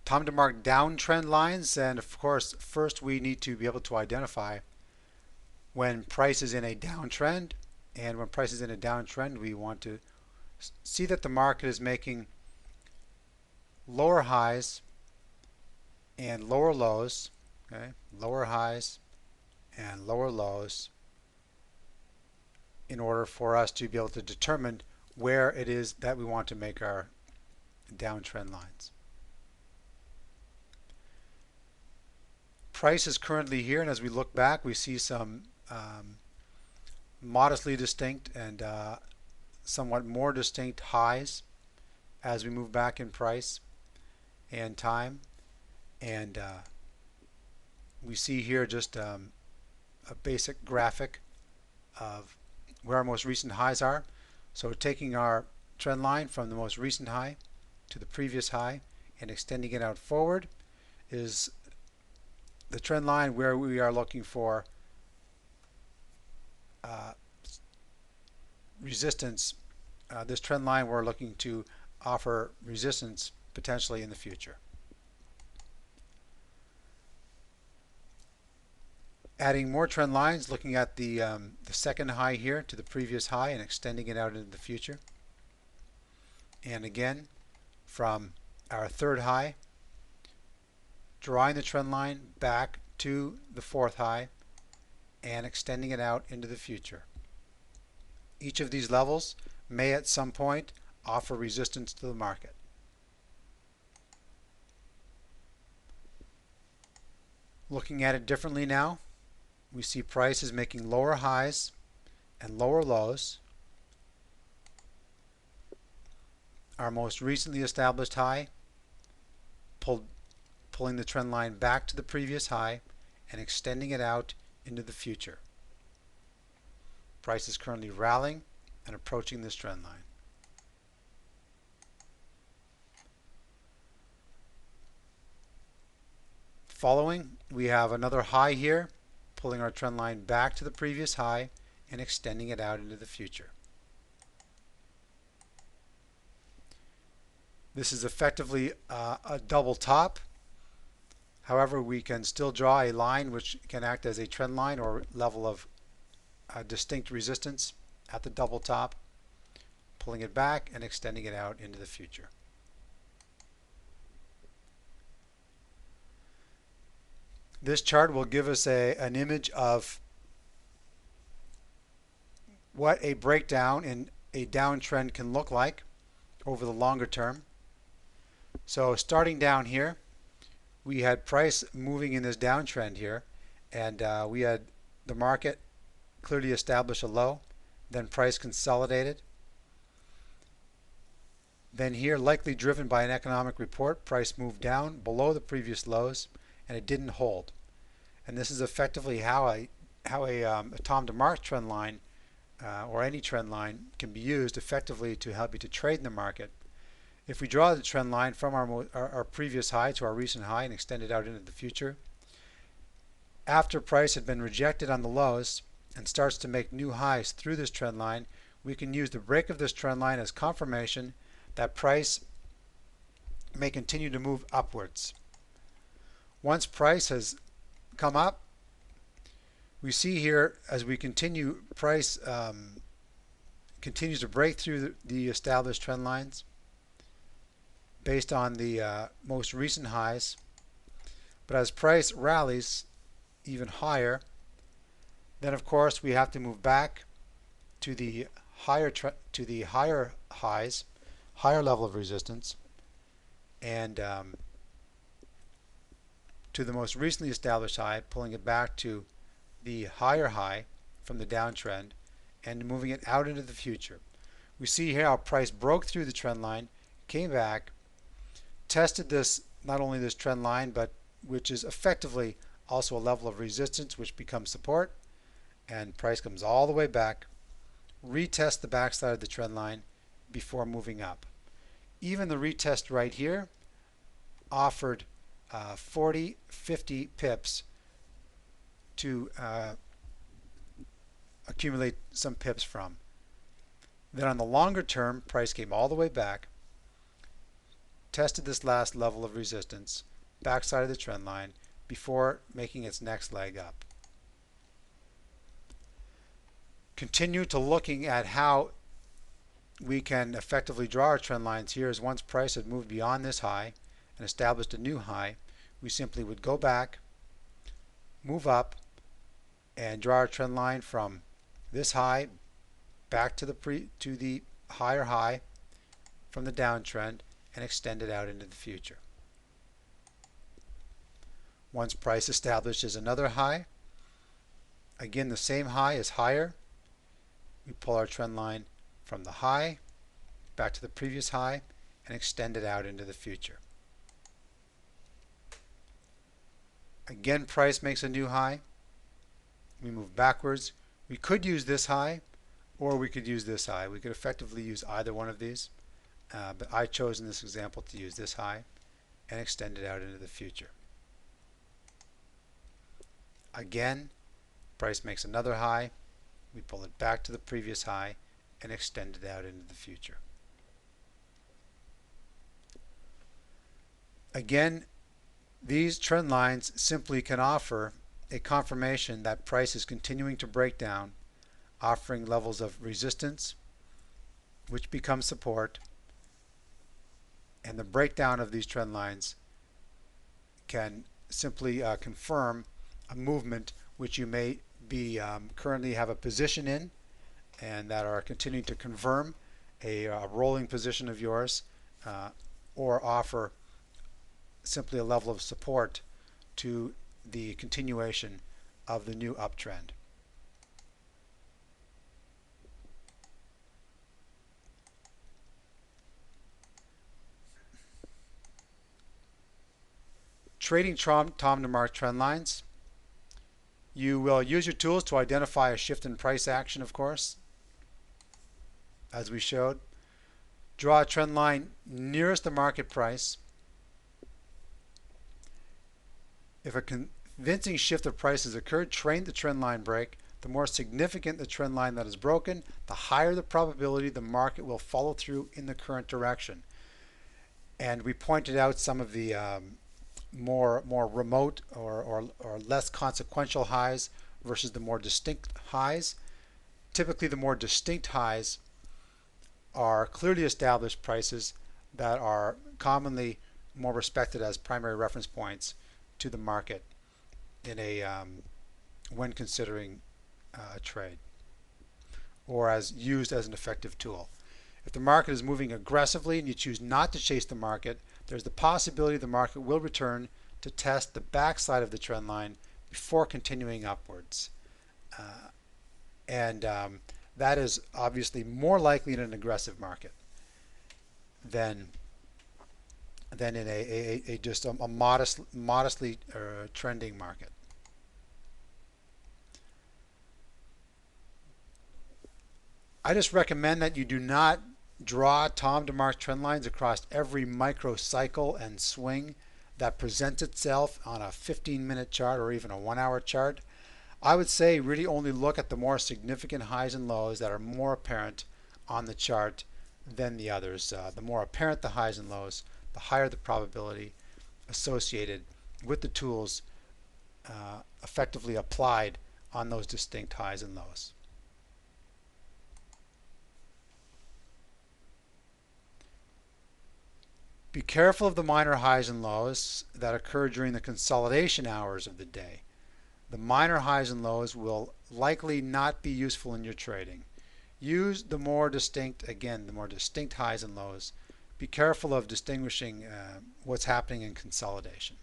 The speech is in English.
Time to mark downtrend lines, and of course first we need to be able to identify when price is in a downtrend, and when price is in a downtrend we want to see that the market is making lower highs and lower lows, okay? Lower highs and lower lows in order for us to be able to determine where it is that we want to make our downtrend lines. Price is currently here, and as we look back we see some modestly distinct and somewhat more distinct highs as we move back in price and time, and we see here just a basic graphic of where our most recent highs are. So taking our trend line from the most recent high to the previous high and extending it out forward is the trend line where we are looking for resistance. This trend line we're looking to offer resistance potentially in the future. Adding more trend lines, looking at the second high here to the previous high and extending it out into the future. And again, from our third high, drawing the trend line back to the fourth high and extending it out into the future. Each of these levels may at some point offer resistance to the market. Looking at it differently now, we see price is making lower highs and lower lows. Our most recently established high pulling the trend line back to the previous high and extending it out into the future. Price is currently rallying and approaching this trend line. Following, we have another high here, pulling our trend line back to the previous high and extending it out into the future. This is effectively a double top. However, we can still draw a line which can act as a trend line or level of distinct resistance at the double top, pulling it back and extending it out into the future. This chart will give us an image of what a breakdown in a downtrend can look like over the longer term. So starting down here, we had price moving in this downtrend here, and we had the market clearly establish a low, then price consolidated. Then here, likely driven by an economic report, price moved down below the previous lows and it didn't hold. And this is effectively how a Tom DeMark trend line or any trend line can be used effectively to help you to trade in the market. If we draw the trend line from our previous high to our recent high and extend it out into the future, after price had been rejected on the lows and starts to make new highs through this trend line, we can use the break of this trend line as confirmation that price may continue to move upwards. Once price has come up, we see here as we continue, price continues to break through the established trend lines based on the most recent highs. But as price rallies even higher, then of course we have to move back to the higher highs, higher level of resistance, and to the most recently established high, pulling it back to the higher high from the downtrend and moving it out into the future. We see here how price broke through the trend line, came back, tested this, not only this trend line, but which is effectively also a level of resistance which becomes support, and price comes all the way back, retest the backside of the trend line before moving up. Even the retest right here offered 40, 50 pips to accumulate some pips from. Then on the longer term, price came all the way back, tested this last level of resistance, backside of the trend line, before making its next leg up. Continue to looking at how we can effectively draw our trend lines here. As once price had moved beyond this high and established a new high, we simply would go back, move up, and draw our trend line from this high back to the higher high from the downtrend and extend it out into the future. Once price establishes another high, again the same high is higher, we pull our trend line from the high back to the previous high and extend it out into the future. Again, price makes a new high. We move backwards. We could use this high or we could use this high. We could effectively use either one of these, but I chose in this example to use this high and extend it out into the future. Again, price makes another high. We pull it back to the previous high and extend it out into the future. Again, these trend lines simply can offer a confirmation that price is continuing to break down, offering levels of resistance, which become support, and the breakdown of these trend lines can simply confirm a movement which you may be currently have a position in and that are continuing to confirm a rolling position of yours, or offer simply a level of support to the continuation of the new uptrend. Trading Tom DeMark trend lines. You will use your tools to identify a shift in price action, of course, as we showed. Draw a trend line nearest the market price. If a convincing shift of price has occurred, train the trend line break. The more significant the trend line that is broken, the higher the probability the market will follow through in the current direction. And we pointed out some of the more remote or less consequential highs versus the more distinct highs. Typically, the more distinct highs are clearly established prices that are commonly more respected as primary reference points to the market in a when considering a trade, or as used as an effective tool. If the market is moving aggressively and you choose not to chase the market, there's the possibility the market will return to test the backside of the trend line before continuing upwards. That is obviously more likely in an aggressive market than in a just a modestly trending market. I just recommend that you do not draw Tom DeMark trend lines across every microcycle and swing that presents itself on a 15-minute chart or even a 1-hour chart. I would say really only look at the more significant highs and lows that are more apparent on the chart than the others. The more apparent the highs and lows, the higher the probability associated with the tools effectively applied on those distinct highs and lows. Be careful of the minor highs and lows that occur during the consolidation hours of the day. The minor highs and lows will likely not be useful in your trading. Use the more distinct, again, the more distinct highs and lows. Be careful of distinguishing what's happening in consolidation.